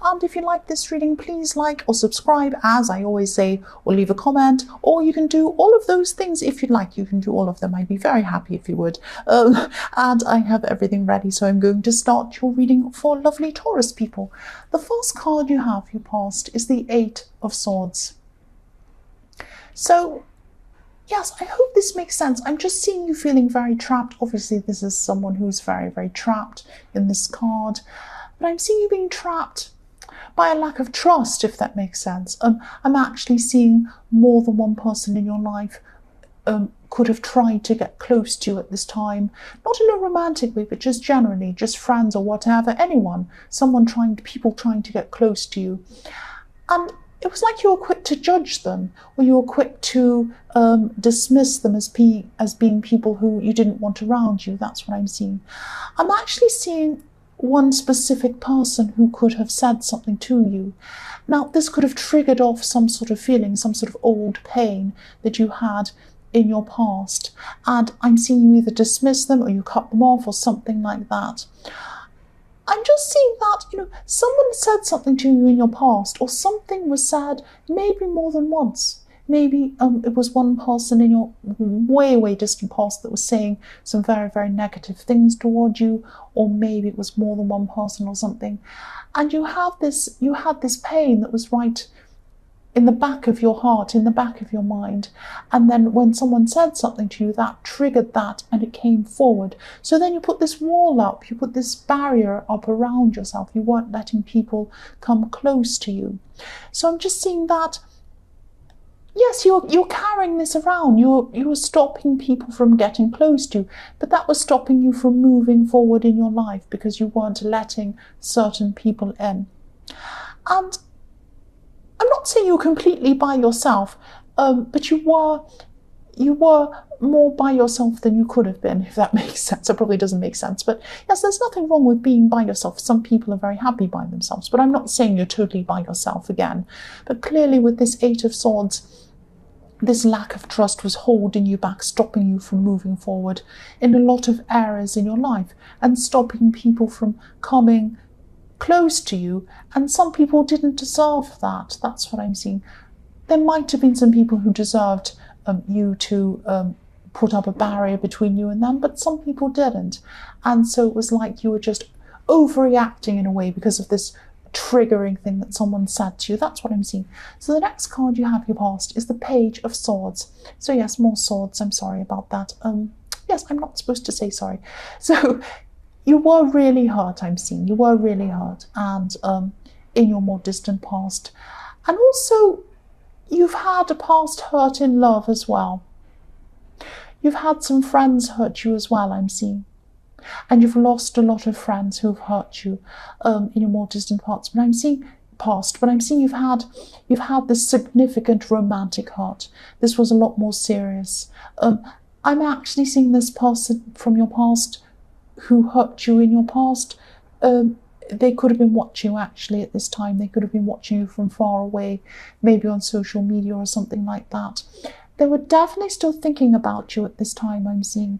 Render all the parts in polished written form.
And if you like this reading, please like or subscribe, as I always say, or leave a comment, or you can do all of those things if you'd like. You can do all of them. I'd be very happy if you would. And I have everything ready, so I'm going to start your reading for lovely Taurus people. The first card you have, your past, is the Eight of Swords. So, yes, I hope this makes sense. I'm just seeing you feeling very trapped. Obviously, this is someone who's very, very trapped in this card. But I'm seeing you being trapped by a lack of trust, if that makes sense. I'm actually seeing more than one person in your life could have tried to get close to you at this time. Not in a romantic way, but just generally, just friends or whatever, anyone. People trying to get close to you. And it was like you were quick to judge them, or you were quick to dismiss them as being people who you didn't want around you. That's what I'm seeing. I'm actually seeing one specific person who could have said something to you. Now, this could have triggered off some sort of feeling, some sort of old pain that you had in your past. And I'm seeing you either dismiss them or you cut them off or something like that. I'm just seeing that, someone said something to you in your past, or something was said maybe more than once. Maybe it was one person in your way, way distant past that was saying some very, very negative things toward you, or maybe it was more than one person or something. And you had this pain that was right in the back of your heart, in the back of your mind. And then when someone said something to you, that triggered that and it came forward. So then you put this wall up, you put this barrier up around yourself. You weren't letting people come close to you. So I'm just seeing that, yes, you're carrying this around. You were stopping people from getting close to you, but that was stopping you from moving forward in your life because you weren't letting certain people in. And I'm not saying you're completely by yourself, but you were more by yourself than you could have been, if that makes sense. It probably doesn't make sense, but yes, there's nothing wrong with being by yourself. Some people are very happy by themselves, but I'm not saying you're totally by yourself again. But clearly with this Eight of Swords, this lack of trust was holding you back, stopping you from moving forward in a lot of areas in your life, and stopping people from coming close to you. And some people didn't deserve that. That's what I'm seeing. There might have been some people who deserved you to put up a barrier between you and them, but some people didn't. And so it was like you were just overreacting in a way because of this triggering thing that someone said to you. That's what I'm seeing. So the next card you have, your past, is the Page of Swords. So yes, more swords. I'm sorry about that. Yes, I'm not supposed to say sorry. So you were really hurt, I'm seeing. You were really hurt, and in your more distant past. And also, you've had a past hurt in love as well. You've had some friends hurt you as well, I'm seeing. And you've lost a lot of friends who've hurt you in your more distant past. But I'm seeing you've had this significant romantic hurt. This was a lot more serious. I'm actually seeing this person from your past who hurt you in your past. They could have been watching you actually at this time. They could have been watching you from far away, maybe on social media or something like that. They were definitely still thinking about you at this time, I'm seeing.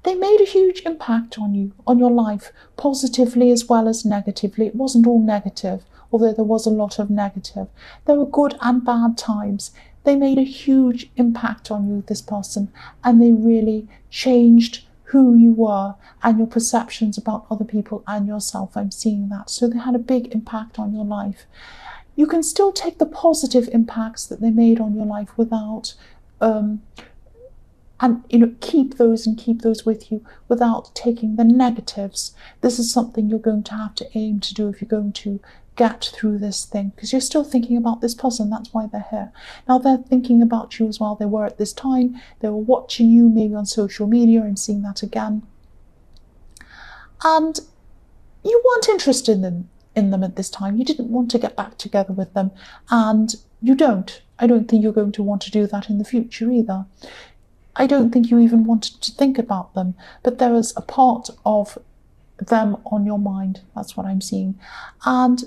They made a huge impact on you, on your life, positively as well as negatively. It wasn't all negative, although there was a lot of negative. There were good and bad times. They made a huge impact on you, this person, and they really changed who you were and your perceptions about other people and yourself. I'm seeing that. So they had a big impact on your life. You can still take the positive impacts that they made on your life without, keep those with you without taking the negatives. This is something you're going to have to aim to do if you're going to get through this thing, because you're still thinking about this person. That's why they're here. Now they're thinking about you as well. They were at this time. They were watching you maybe on social media. I'm seeing that again. And you weren't interested in them at this time. You didn't want to get back together with them, and you don't. I don't think you're going to want to do that in the future either. I don't think you even wanted to think about them, but there was a part of them on your mind. That's what I'm seeing. And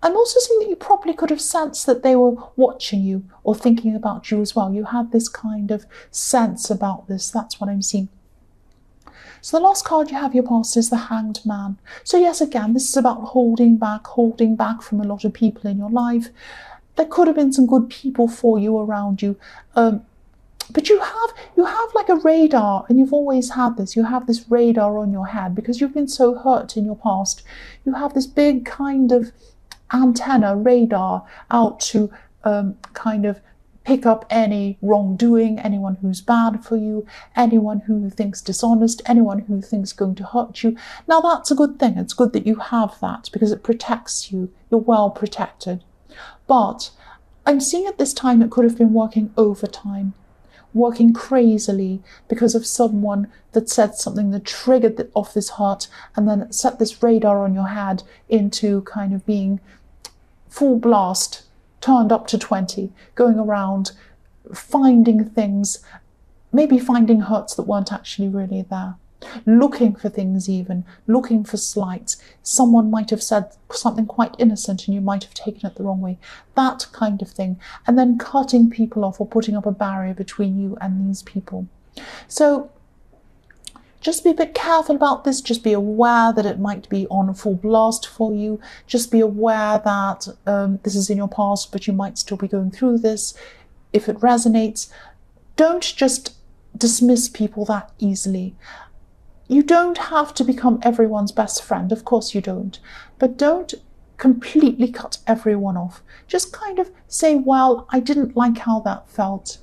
I'm also seeing that you probably could have sensed that they were watching you or thinking about you as well. You had this kind of sense about this. That's what I'm seeing. So the last card you have your past is the Hanged Man. So yes, again, this is about holding back from a lot of people in your life. There could have been some good people for you around you. But you have like a radar, and you've always had this. You have this radar on your head because you've been so hurt in your past. You have this big kind of antenna, radar out to kind of pick up any wrongdoing, anyone who's bad for you, anyone who thinks dishonest, anyone who thinks going to hurt you. Now that's a good thing. It's good that you have that because it protects you. You're well protected. But I'm seeing at this time it could have been working overtime, working crazily because of someone that said something that triggered off this hurt and then set this radar on your head into kind of being full blast, turned up to 20, going around finding things, maybe finding hurts that weren't actually really there, looking for things, even looking for slights. Someone might have said something quite innocent and you might have taken it the wrong way, that kind of thing, and then cutting people off or putting up a barrier between you and these people. So just be a bit careful about this. Just be aware that it might be on full blast for you. Just be aware that this is in your past, but you might still be going through this. If it resonates, don't just dismiss people that easily. You don't have to become everyone's best friend. Of course you don't. But don't completely cut everyone off. Just kind of say, well, I didn't like how that felt.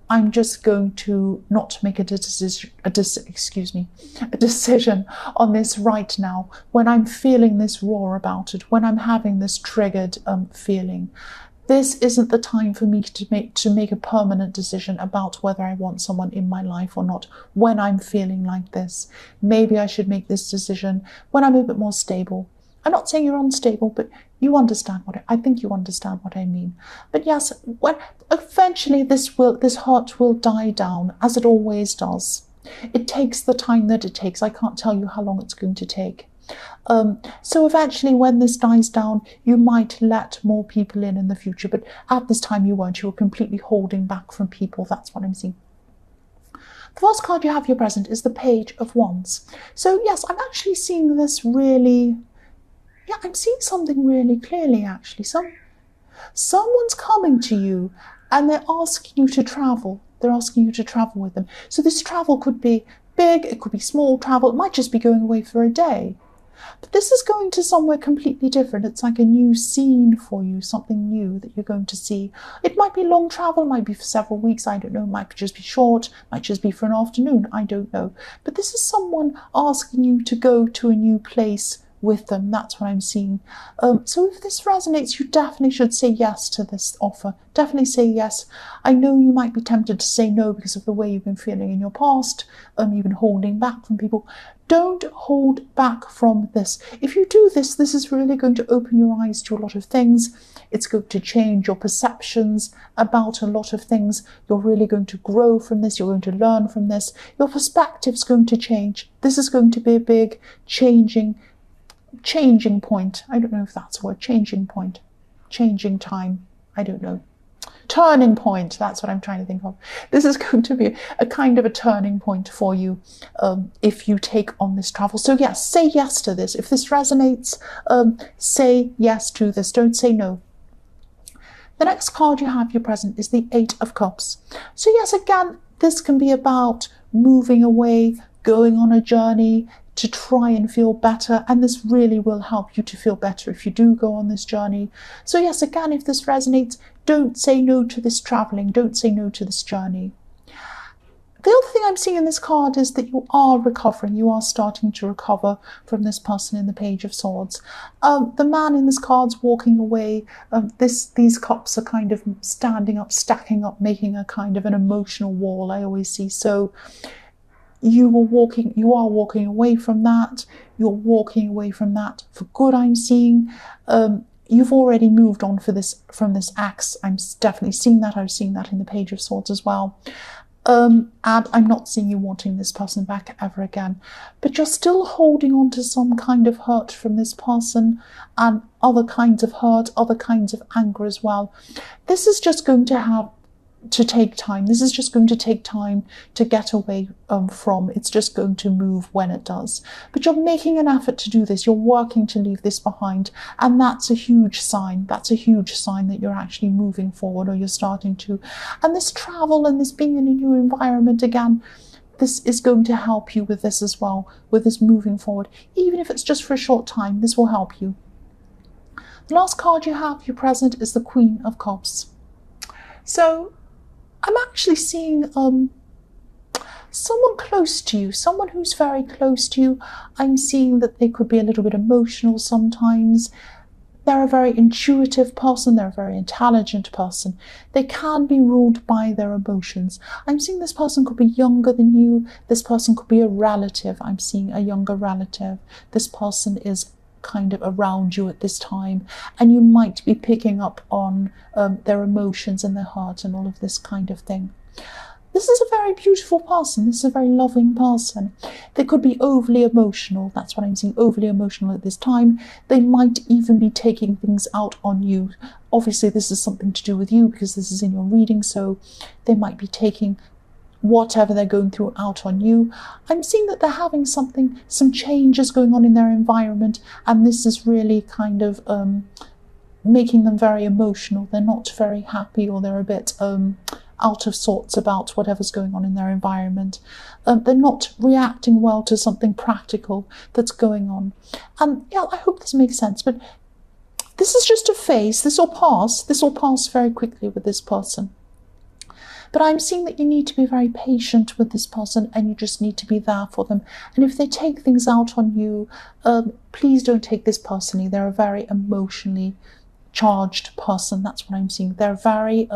I'm just going to not make a decision on this right now when I'm feeling this raw about it, when I'm having this triggered feeling. This isn't the time for me to make a permanent decision about whether I want someone in my life or not when I'm feeling like this. Maybe I should make this decision when I'm a bit more stable. I'm not saying you're unstable, but you understand I think you understand what I mean. But yes, when eventually this hurt will die down, as it always does. It takes the time that it takes. I can't tell you how long it's going to take. So eventually when this dies down, you might let more people in the future, but at this time you weren't. You were completely holding back from people. That's what I'm seeing. The first card you have your present is the Page of Wands. So yes, I'm actually seeing this really... Yeah, I'm seeing something really clearly, actually. Someone's coming to you and they're asking you to travel. They're asking you to travel with them. So this travel could be big, it could be small travel. It might just be going away for a day. But this is going to somewhere completely different. It's like a new scene for you, something new that you're going to see. It might be long travel, it might be for several weeks, I don't know. It might just be short, it might just be for an afternoon, I don't know. But this is someone asking you to go to a new place with them. That's what I'm seeing. So if this resonates, you definitely should say yes to this offer. Definitely say yes. I know you might be tempted to say no because of the way you've been feeling in your past. You've been holding back from people. Don't hold back from this. If you do this, this is really going to open your eyes to a lot of things. It's going to change your perceptions about a lot of things. You're really going to grow from this. You're going to learn from this. Your perspective's going to change. This is going to be a big changing point. I don't know if that's a word. Changing point. Changing time. I don't know. Turning point. That's what I'm trying to think of. This is going to be a kind of a turning point for you if you take on this travel. So yes, say yes to this. If this resonates, say yes to this. Don't say no. The next card you have your present is the Eight of Cups. So yes, again, this can be about moving away, going on a journey to try and feel better, and this really will help you to feel better if you do go on this journey. So yes, again, if this resonates, don't say no to this traveling, don't say no to this journey. The other thing I'm seeing in this card is that you are recovering. You are starting to recover from this person in the Page of Swords. The man in this card's walking away. These cups are kind of standing up, stacking up, making a kind of an emotional wall, I always see. So you are walking away from that. You're walking away from that for good, I'm seeing. You've already moved on from this ex. I'm definitely seeing that. I was seeing that in the Page of Swords as well. And I'm not seeing you wanting this person back ever again. But you're still holding on to some kind of hurt from this person and other kinds of hurt, other kinds of anger as well. This is just going to have to take time. This is just going to take time to get away from. It's just going to move when it does. But you're making an effort to do this. You're working to leave this behind. And that's a huge sign. That's a huge sign that you're actually moving forward, or you're starting to. And this travel and this being in a new environment, again, this is going to help you with this as well, with this moving forward. Even if it's just for a short time, this will help you. The last card you have, your present, is the Queen of Cups. So I'm actually seeing someone close to you, someone who's very close to you. I'm seeing that they could be a little bit emotional sometimes. They're a very intuitive person. They're a very intelligent person. They can be ruled by their emotions. I'm seeing this person could be younger than you. This person could be a relative. I'm seeing a younger relative. This person is kind of around you at this time, and you might be picking up on their emotions and their heart and all of this kind of thing. This is a very beautiful person. This is a very loving person. They could be overly emotional. That's what I'm seeing, overly emotional at this time. They might even be taking things out on you. Obviously, this is something to do with you because this is in your reading, so they might be taking whatever they're going through out on you. I'm seeing that they're having some changes going on in their environment, and this is really kind of making them very emotional. They're not very happy, or they're a bit out of sorts about whatever's going on in their environment. They're not reacting well to something practical that's going on. And yeah, I hope this makes sense, but this is just a phase. This will pass. This will pass very quickly with this person. But I'm seeing that you need to be very patient with this person, and you just need to be there for them. And if they take things out on you, please don't take this personally. They're a very emotionally charged person. That's what I'm seeing. They're very,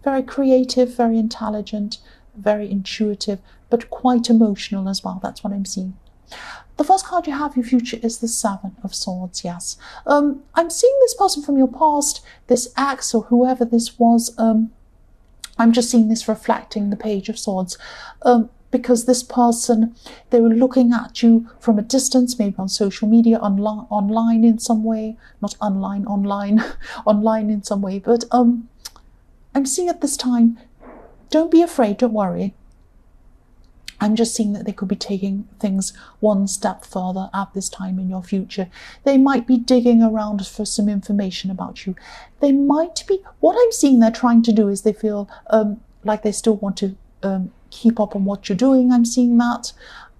very creative, very intelligent, very intuitive, but quite emotional as well. That's what I'm seeing. The first card you have, your future, is the Seven of Swords, yes. I'm seeing this person from your past, this ex or whoever this was. I'm just seeing this reflecting the Page of Swords, because this person, they were looking at you from a distance, maybe on social media, online in some way, not online, online in some way. But I'm seeing at this time, don't be afraid, don't worry. I'm just seeing that they could be taking things one step further at this time in your future. They might be digging around for some information about you. They might be, what I'm seeing they're trying to do is they feel like they still want to keep up on what you're doing. I'm seeing that.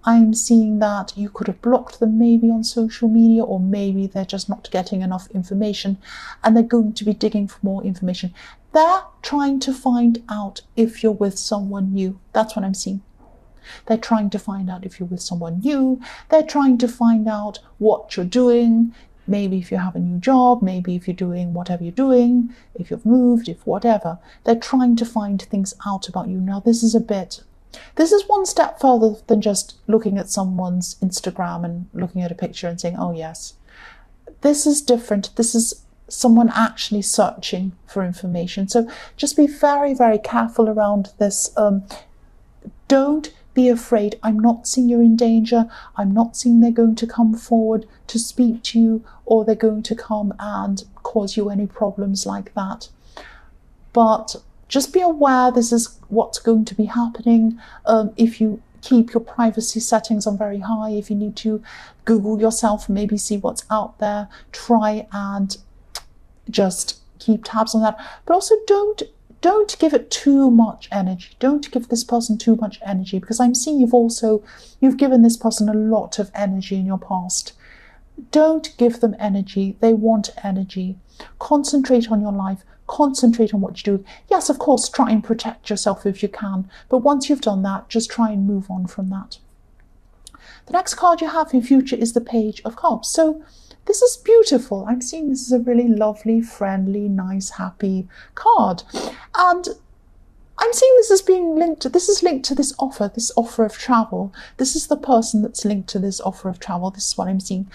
I'm seeing that you could have blocked them maybe on social media, or maybe they're just not getting enough information and they're going to be digging for more information. They're trying to find out if you're with someone new. That's what I'm seeing. They're trying to find out if you're with someone new. They're trying to find out what you're doing. Maybe if you have a new job, maybe if you're doing whatever you're doing, if you've moved, if whatever. They're trying to find things out about you. Now, this is one step further than just looking at someone's Instagram and looking at a picture and saying, oh yes. This is different. This is someone actually searching for information. So just be very, very careful around this. Don't be afraid. I'm not seeing you're in danger. I'm not seeing they're going to come forward to speak to you, or they're going to come and cause you any problems like that. But just be aware this is what's going to be happening. If you keep your privacy settings on very high, if you need to Google yourself, maybe see what's out there, try and just keep tabs on that. But also don't give it too much energy. Don't give this person too much energy, because I'm seeing you've given this person a lot of energy in your past. Don't give them energy. They want energy. Concentrate on your life. Concentrate on what you do. Yes, of course, try and protect yourself if you can. But once you've done that, just try and move on from that. The next card you have in future is the Page of Cups. So this is beautiful. I'm seeing this is a really lovely, friendly, nice, happy card. And I'm seeing this as being linked to this offer of travel. This is the person that's linked to this offer of travel. This is what I'm seeing.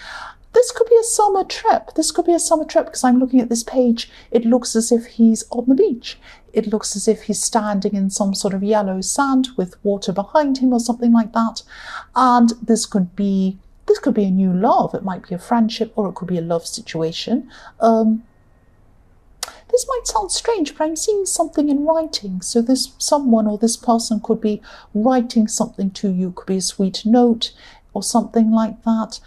This could be a summer trip. This could be a summer trip, because I'm looking at this page. It looks as if he's on the beach. It looks as if he's standing in some sort of yellow sand with water behind him or something like that. And this could be a new love. It might be a friendship, or it could be a love situation. This might sound strange, but I'm seeing something in writing. So this someone or this person could be writing something to you. It could be a sweet note or something like that.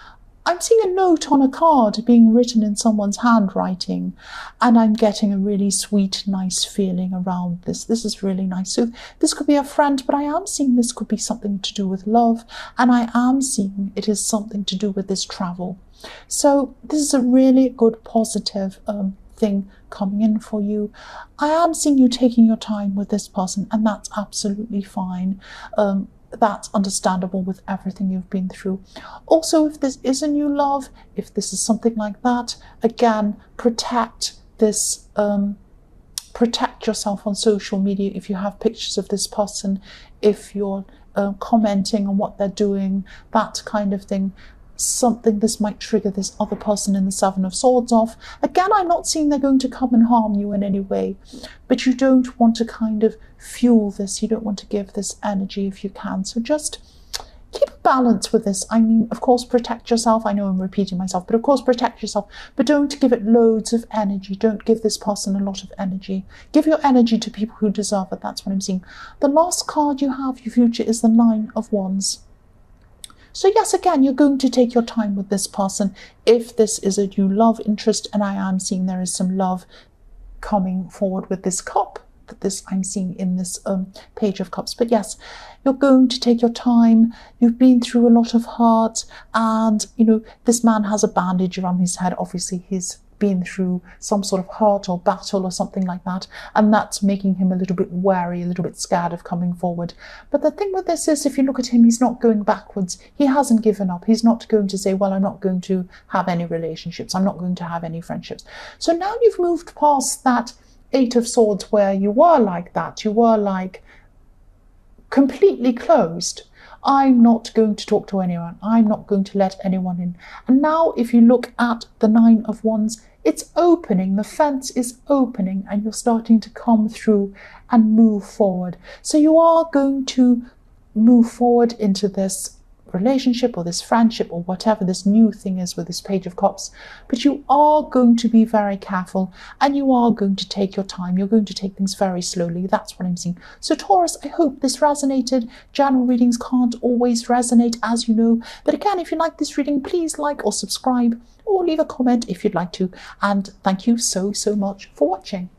I'm seeing a note on a card being written in someone's handwriting, and I'm getting a really sweet, nice feeling around this. This is really nice. So this could be a friend, but I am seeing this could be something to do with love, and I am seeing it is something to do with this travel. So this is a really good, positive thing coming in for you. I am seeing you taking your time with this person, and that's absolutely fine. That's understandable with everything you've been through. Also, if this is a new love, if this is something like that, again, protect this, protect yourself on social media. If you have pictures of this person, if you're commenting on what they're doing, that kind of thing, this might trigger this other person in the Seven of Swords off. Again, I'm not seeing they're going to come and harm you in any way, but you don't want to kind of fuel this. You don't want to give this energy if you can. So just keep a balance with this. I mean, of course, protect yourself. I know I'm repeating myself, but of course, protect yourself. But don't give it loads of energy. Don't give this person a lot of energy. Give your energy to people who deserve it. That's what I'm seeing. The last card you have, your future, is the Nine of Wands. So yes, again, you're going to take your time with this person if this is a new love interest, and I am seeing there is some love coming forward with this cup that I'm seeing in this Page of Cups. But yes, you're going to take your time. You've been through a lot of hurt, and you know, this man has a bandage around his head. Obviously, he's been through some sort of hurt or battle or something like that, and that's making him a little bit wary, a little bit scared of coming forward. But the thing with this is, if you look at him, he's not going backwards. He hasn't given up. He's not going to say, well, I'm not going to have any relationships, I'm not going to have any friendships. So now you've moved past that Eight of Swords where you were like that. You were like completely closed. I'm not going to talk to anyone. I'm not going to let anyone in. And now if you look at the Nine of Wands, it's opening. The fence is opening, and you're starting to come through and move forward. So you are going to move forward into this relationship or this friendship or whatever this new thing is with this Page of Cups, but you are going to be very careful, and you are going to take your time. You're going to take things very slowly. That's what I'm seeing. So Taurus, I hope this resonated. General readings can't always resonate, as you know, but again, if you like this reading, please like or subscribe or leave a comment if you'd like to, and thank you so much for watching.